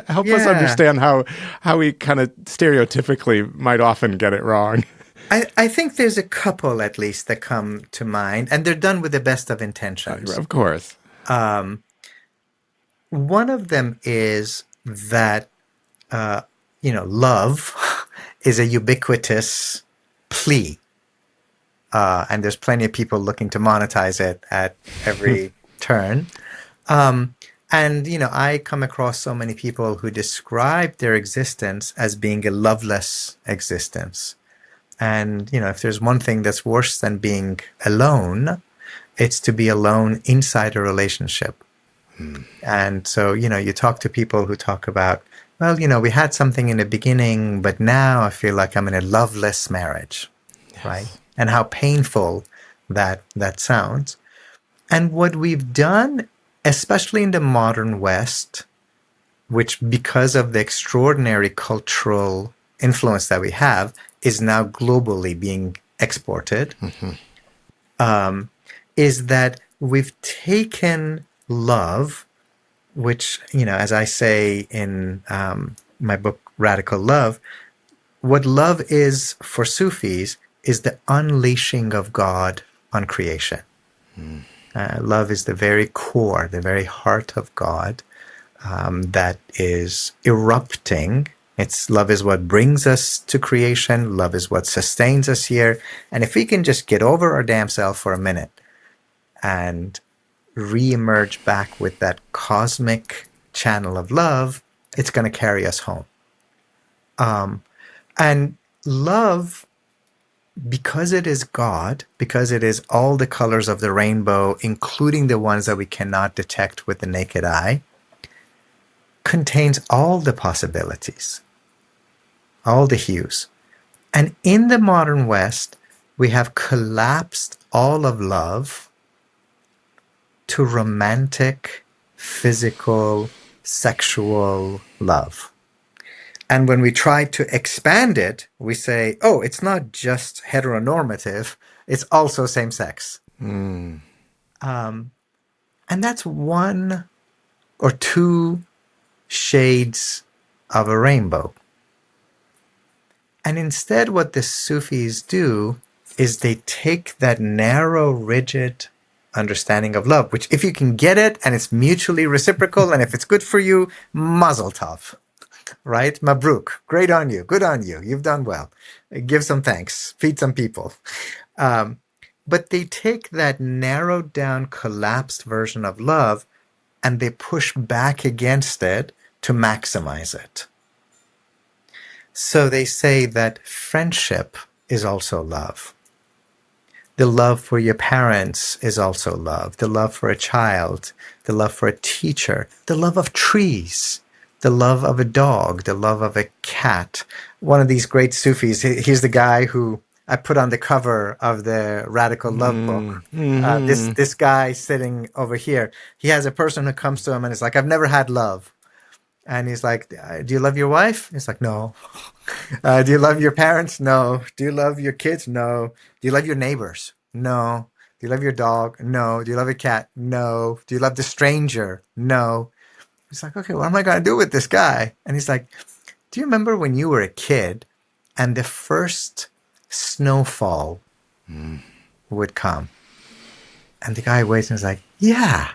Help us understand how we kind of stereotypically might often get it wrong. I think there's a couple, at least, that come to mind, and they're done with the best of intentions. Of course. One of them is that, love is a ubiquitous plea. And there's plenty of people looking to monetize it at every turn. And, I come across so many people who describe their existence as being a loveless existence. And, if there's one thing that's worse than being alone, it's to be alone inside a relationship. And so, you talk to people who talk about, well, we had something in the beginning, but now I feel like I'm in a loveless marriage, right? And how painful that sounds. And what we've done, especially in the modern West, which because of the extraordinary cultural influence that we have, is now globally being exported, is that we've taken love, which, as I say in my book, Radical Love, what love is for Sufis is the unleashing of God on creation. Love is the very core, the very heart of God, that is erupting. Love is what brings us to creation. Love is what sustains us here. And if we can just get over our damn self for a minute and re-emerge back with that cosmic channel of love, it's going to carry us home. And love, because it is God, because it is all the colors of the rainbow, including the ones that we cannot detect with the naked eye, contains all the possibilities, all the hues. And in the modern West, we have collapsed all of love to romantic, physical, sexual love. And when we try to expand it, we say, oh, it's not just heteronormative, it's also same sex. And that's one or two shades of a rainbow. And instead, what the Sufis do is they take that narrow, rigid understanding of love, which if you can get it and it's mutually reciprocal and if it's good for you, mazel tov, right? Mabruk, great on you, good on you, you've done well. Give some thanks, feed some people. But they take that narrowed down, collapsed version of love and they push back against it to maximize it. So they say that friendship is also love. The love for your parents is also love. The love for a child, the love for a teacher, the love of trees, the love of a dog, the love of a cat. One of these great Sufis, he's the guy who I put on the cover of the Radical Love book. This guy sitting over here, he has a person who comes to him and is like, I've never had love. And he's like, do you love your wife? He's like, no. Do you love your parents? No. Do you love your kids? No. Do you love your neighbors? No. Do you love your dog? No. Do you love a cat? No. Do you love the stranger? No. He's like, okay, what am I going to do with this guy? And he's like, do you remember when you were a kid and the first snowfall would come? And the guy waits and is like, yeah.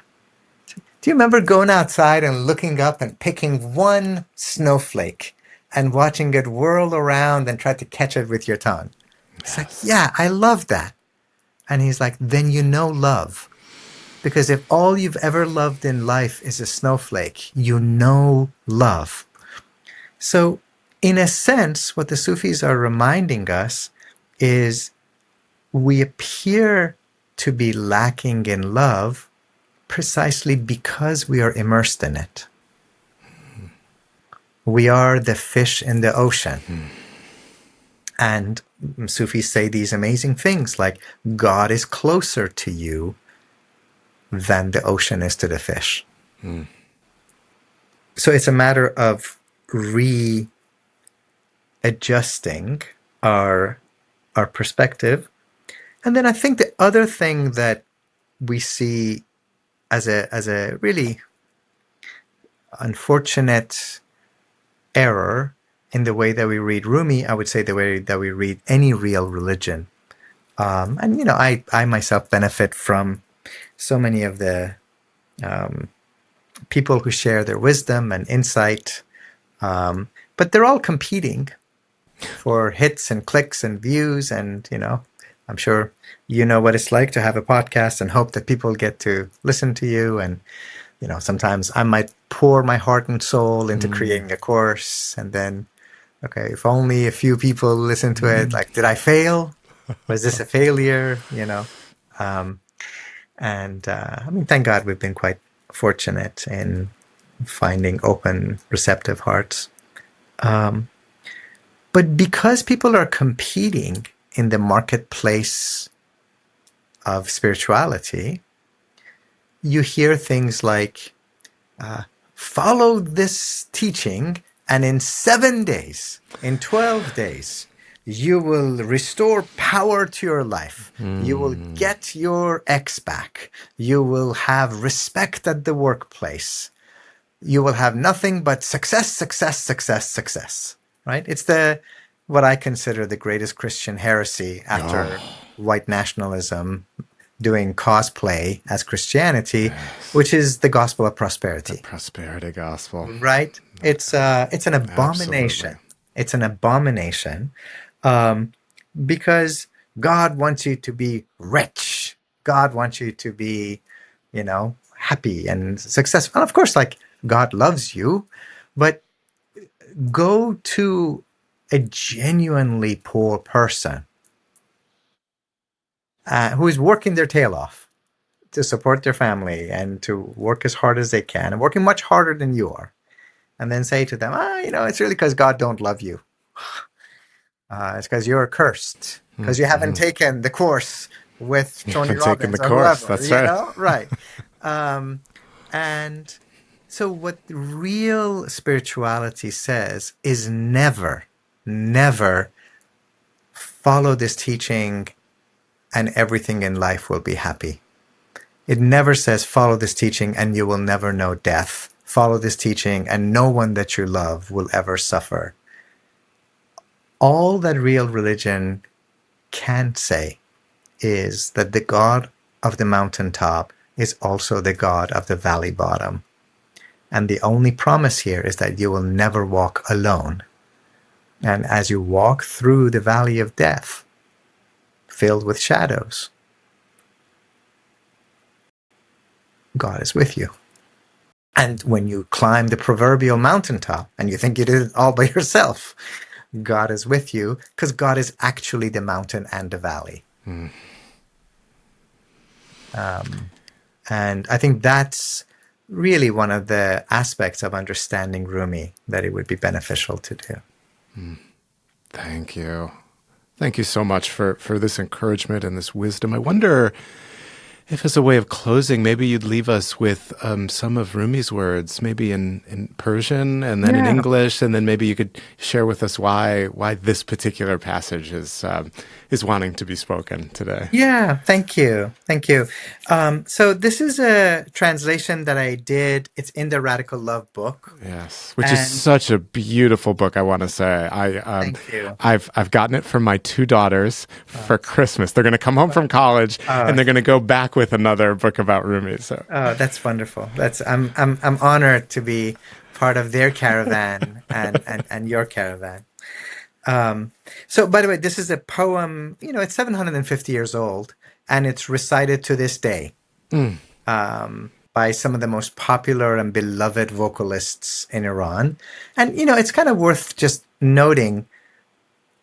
Do you remember going outside and looking up and picking one snowflake and watching it whirl around and try to catch it with your tongue? It's like, yeah, I love that. And he's like, then you know love. Because if all you've ever loved in life is a snowflake, you know love. So in a sense, what the Sufis are reminding us is we appear to be lacking in love precisely because we are immersed in it. We are the fish in the ocean. And Sufis say these amazing things like God is closer to you than the ocean is to the fish. So it's a matter of readjusting our perspective. And then I think the other thing that we see as a really unfortunate error in the way that we read Rumi, I would say the way that we read any real religion. And, you know, I myself benefit from so many of the people who share their wisdom and insight. But they're all competing for hits and clicks and views. And, you know, I'm sure you know what it's like to have a podcast and hope that people get to listen to you. And, you know, sometimes I might pour my heart and soul into creating a course. And then, okay, if only a few people listen to it, like, did I fail? Was this a failure? You know? I mean, thank God we've been quite fortunate in finding open, receptive hearts. But because people are competing in the marketplace of spirituality, you hear things like, follow this teaching, and in 7 days, in 12 days, you will restore power to your life. You will get your ex back. You will have respect at the workplace. You will have nothing but success, success, success, success. Right? It's the what I consider the greatest Christian heresy after Oh, white nationalism doing cosplay as Christianity, yes. which is the gospel of The prosperity, prosperity gospel. right? It's an Absolutely. abomination. It's an abomination, um, because God wants you to be rich. God wants you to be, happy and successful. And of course, like, God loves you, but go to a genuinely poor person who is working their tail off to support their family and to work as hard as they can and working much harder than you are, and then say to them, it's really because God don't love you. It's because you're cursed because you haven't taken the course with You Tony haven't taken the Robbins or course. whoever, That's right. right? Um, and so what real spirituality says is never, never follow this teaching and everything in life will be happy. It never says follow this teaching and you will never know death. Follow this teaching and no one that you love will ever suffer. All that real religion can say is that the God of the mountaintop is also the God of the valley bottom. And the only promise here is that you will never walk alone. And as you walk through the valley of death, filled with shadows, God is with you. And when you climb the proverbial mountaintop and you think you did it all by yourself, God is with you because God is actually the mountain and the valley. And I think that's really one of the aspects of understanding Rumi that it would be beneficial to do. Thank you. Thank you so much for this encouragement and this wisdom. I wonder if, as a way of closing, maybe you'd leave us with some of Rumi's words, maybe in Persian and then in Yeah. English, and then maybe you could share with us why this particular passage is wanting to be spoken today. Yeah, thank you. Thank you. So this is a translation that I did. It's in the Radical Love book. Yes, which is And such a beautiful book. I want to say, thank you. I've gotten it for my two daughters for Christmas. They're going to come home from college and they're going to go back with another book about Rumi. So That's wonderful. I'm honored to be part of their caravan and your caravan. So, by the way, this is a poem. It's 750 years old, and it's recited to this day by some of the most popular and beloved vocalists in Iran. And it's kind of worth just noting,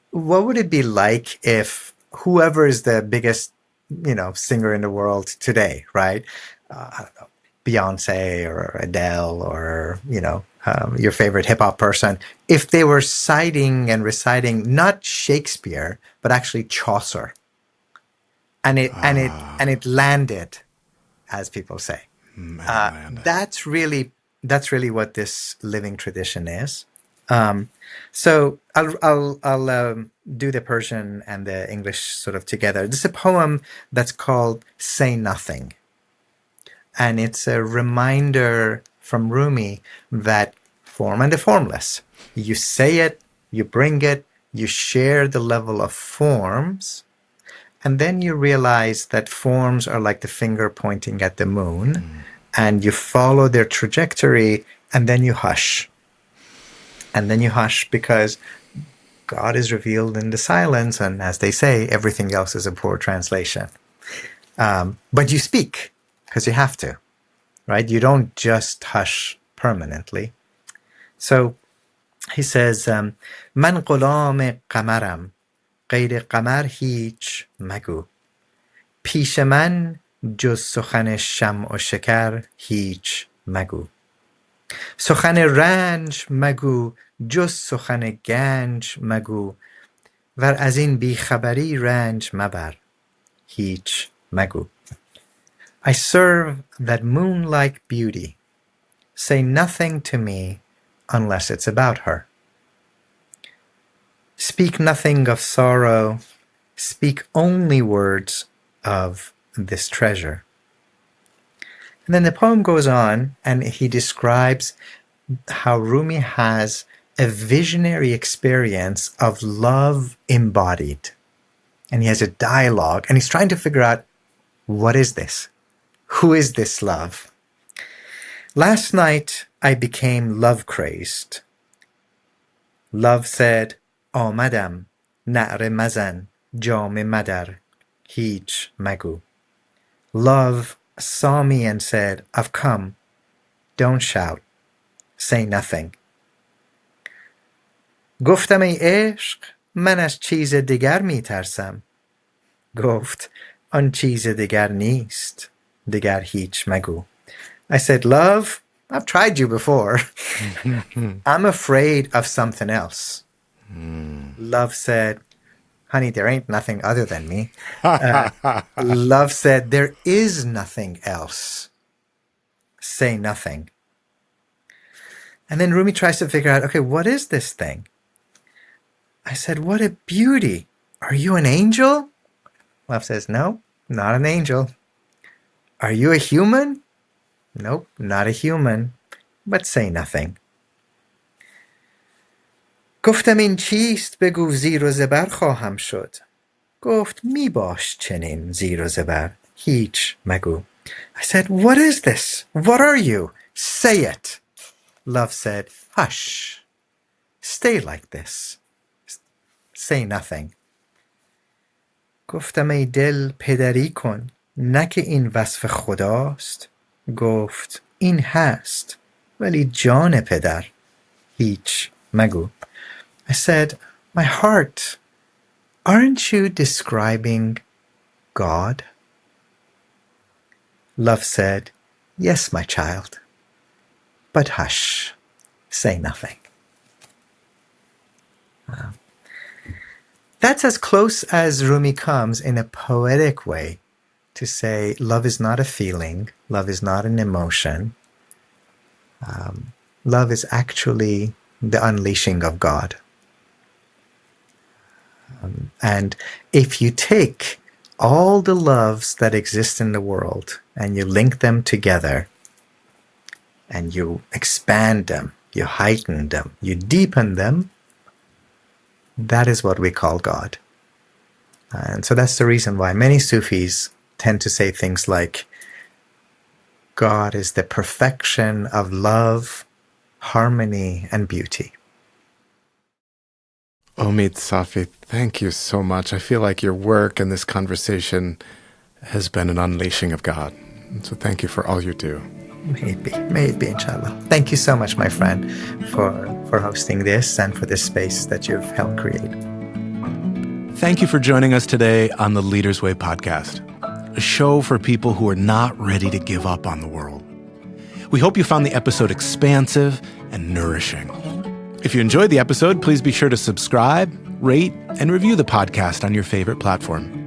what would it be like if whoever is the biggest, singer in the world today, right? I don't know, Beyonce or Adele or, your favorite hip hop person, if they were citing and reciting not Shakespeare, but actually Chaucer. And it landed, as people say. That's really what this living tradition is. So I'll do the Persian and the English sort of together. This is a poem that's called "Say Nothing," and it's a reminder from Rumi that form and the formless. You say it, you bring it, you share the level of forms, and then you realize that forms are like the finger pointing at the moon, and you follow their trajectory, and then you hush. And then you hush because God is revealed in the silence, and as they say, everything else is a poor translation. But you speak because you have to, right? You don't just hush permanently. So he says, "Man غلام قمرم غیر قمر هیچ مگو پیش من جز سخن شمع و شکر هیچ مگو سخن رنج مگو جز سخن گنج مگو ور از این بیخبری رنج مبر هیچ مگو I serve that moon-like beauty. Say nothing to me unless it's about her. Speak nothing of sorrow. Speak only words of this treasure. And then the poem goes on and he describes how Rumi has a visionary experience of love embodied. And he has a dialogue, and he's trying to figure out, what is this? Who is this love? Last night, I became love-crazed. Love said, آمدم، نعره مزن، جام مدر، هیچ مگو. Love saw me and said, I've come. Don't shout. Say nothing. گفتم ای عشق، من از چیز دیگر می ترسم. گفت آن چیز دیگر نیست، دیگر هیچ مگو. I said, love, I've tried you before. I'm afraid of something else. Love said, honey, there ain't nothing other than me. Love said, there is nothing else. Say nothing. And then Rumi tries to figure out, okay, what is this thing? I said, what a beauty. Are you an angel? Love says, no, not an angel. Are you a human? Nope, not a human. But say nothing. گفتم این چیست بگو زیر و زبر خواهم شد. گفت می باش چنین زیر و زبر هیچ مگو. I said, what is this? What are you? Say it. Love said, hush. Stay like this. Say nothing. گفتم ای دل پدری کن نه که این وصف خداست. گفت این هست ولی جان پدر هیچ مگو. I said, my heart, aren't you describing God? Love said, yes, my child, but hush, say nothing. That's as close as Rumi comes in a poetic way to say love is not a feeling, love is not an emotion. Love is actually the unleashing of God. And if you take all the loves that exist in the world and you link them together and you expand them, you heighten them, you deepen them, that is what we call God. And so that's the reason why many Sufis tend to say things like, God is the perfection of love, harmony, and beauty. Omid Safi, thank you so much. I feel like your work and this conversation has been an unleashing of God. And so thank you for all you do. May it be, inshallah. Thank you so much, my friend, for hosting this and for this space that you've helped create. Thank you for joining us today on the Leader's Way podcast, a show for people who are not ready to give up on the world. We hope you found the episode expansive and nourishing. If you enjoyed the episode, please be sure to subscribe, rate, and review the podcast on your favorite platform.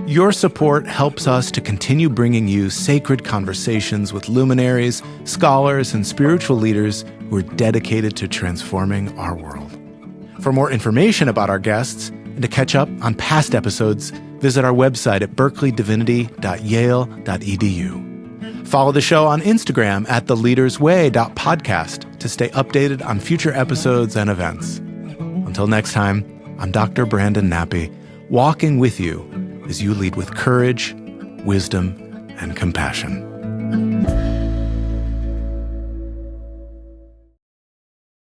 Your support helps us to continue bringing you sacred conversations with luminaries, scholars, and spiritual leaders who are dedicated to transforming our world. For more information about our guests and to catch up on past episodes, visit our website at berkeleydivinity.yale.edu. Follow the show on Instagram at theleadersway.podcast to stay updated on future episodes and events. Until next time, I'm Dr. Brandon Nappi, walking with you as you lead with courage, wisdom, and compassion.